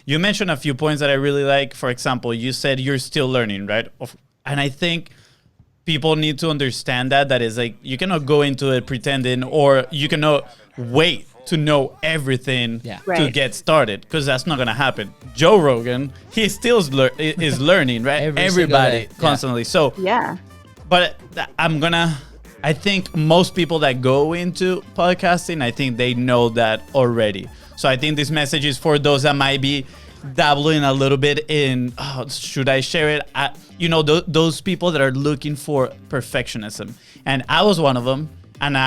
you mentioned a few points that I really like. For example, you said you're still learning, right? And I think people need to understand that is like, you cannot go into it pretending, or you cannot wait to know everything to get started, because that's not going to happen. Joe Rogan, he still is learning, right? Everybody constantly. So, but I think most people that go into podcasting, I think they know that already. So I think this message is for those that might be dabbling a little bit in, should I share it? Those people that are looking for perfectionism. And I was one of them. And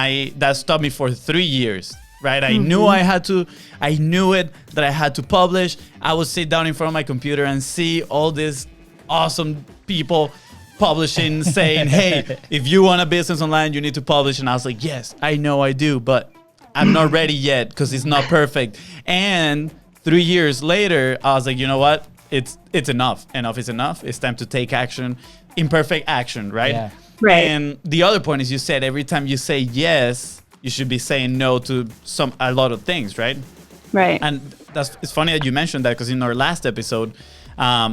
that stopped me for 3 years, right? I knew I knew it, that I had to publish. I would sit down in front of my computer and see all these awesome people publishing, saying, hey, if you want a business online, you need to publish. And I was like, yes, I know I do, but I'm not ready yet because it's not perfect. And 3 years later, I was like, you know what? It's enough. Enough is enough. It's time to take action, imperfect action, right? Yeah. Right. And the other point is, you said every time you say yes, you should be saying no to a lot of things, right? Right. And it's funny that you mentioned that, because in our last episode,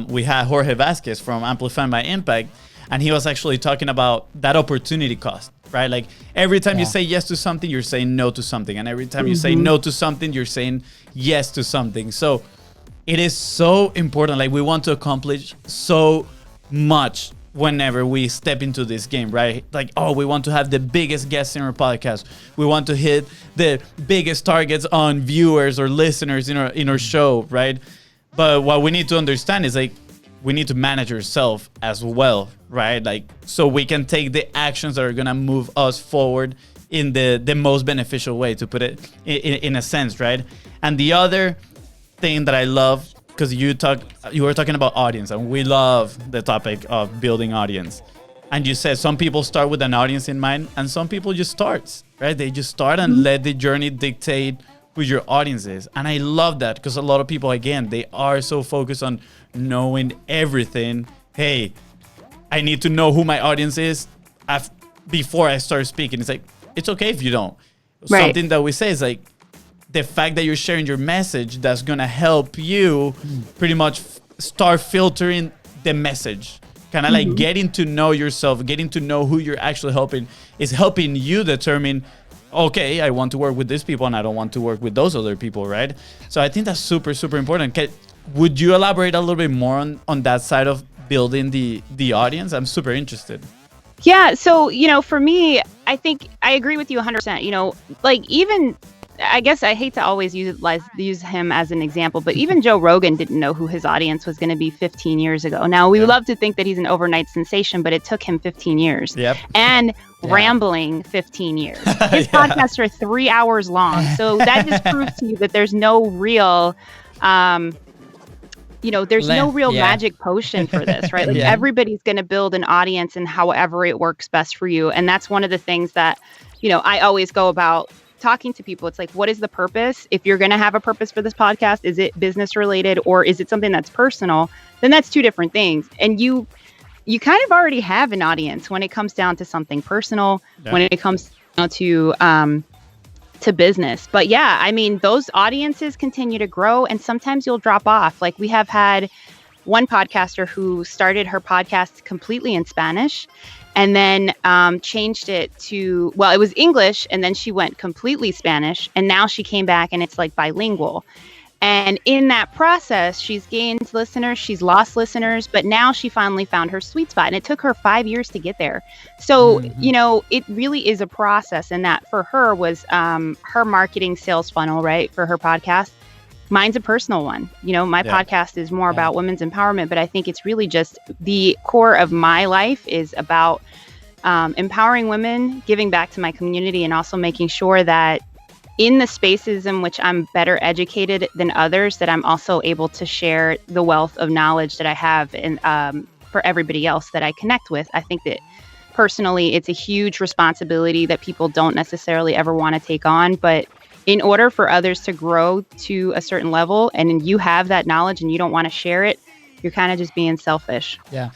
we had Jorge Vasquez from Amplify My Impact, and he was actually talking about that opportunity cost, right? Like every time you say yes to something, you're saying no to something. And every time you say no to something, you're saying yes to something. So it is so important. Like, we want to accomplish so much whenever we step into this game, right? Like, we want to have the biggest guests in our podcast. We want to hit the biggest targets on viewers or listeners in our show, right? But what we need to understand is, like, we need to manage ourselves as well, right? Like, so we can take the actions that are gonna move us forward in the most beneficial way, to put it in a sense, right? And the other thing that I love, because you were talking about audience, and we love the topic of building audience. And you said some people start with an audience in mind, and some people just start, right? They just start and let the journey dictate who your audience is. And I love that, because a lot of people, again, they are so focused on knowing everything. Hey, I need to know who my audience is before I start speaking. It's like, it's okay if you don't. Right. Something that we say is like, the fact that you're sharing your message, that's going to help you pretty much start filtering the message. Kind of like getting to know yourself, getting to know who you're actually helping, is helping you determine, okay, I want to work with these people and I don't want to work with those other people, right? So I think that's super, super important. Would you elaborate a little bit more on that side of building the audience? I'm super interested. Yeah. So, for me, I think I agree with you 100%. Like, even, I guess I hate to always use him as an example, but even Joe Rogan didn't know who his audience was going to be 15 years ago. Now, we love to think that he's an overnight sensation, but it took him 15 years. Yep. And rambling 15 years. His podcasts are 3 hours long. So that just proves to you that there's no real, there's no real magic potion for this, right? Like everybody's going to build an audience and however it works best for you. And that's one of the things that, I always go about talking to people. It's like, what is the purpose? If you're going to have a purpose for this podcast, is it business related or is it something that's personal? Then that's two different things. And you kind of already have an audience when it comes down to something personal, when it comes to business. But yeah, I mean, those audiences continue to grow and sometimes you'll drop off. Like, we have had one podcaster who started her podcast completely in Spanish and then changed it to, it was English, and then she went completely Spanish, and now she came back and it's like bilingual. And in that process, she's gained listeners, she's lost listeners, but now she finally found her sweet spot. And it took her 5 years to get there. So, it really is a process. And that for her was her marketing sales funnel, right, for her podcast. Mine's a personal one. My podcast is more about women's empowerment, but I think it's really just the core of my life is about empowering women, giving back to my community, and also making sure that in the spaces in which I'm better educated than others, that I'm also able to share the wealth of knowledge that I have and for everybody else that I connect with. I think that personally, it's a huge responsibility that people don't necessarily ever want to take on, but in order for others to grow to a certain level and you have that knowledge and you don't want to share it, you're kind of just being selfish. Yeah.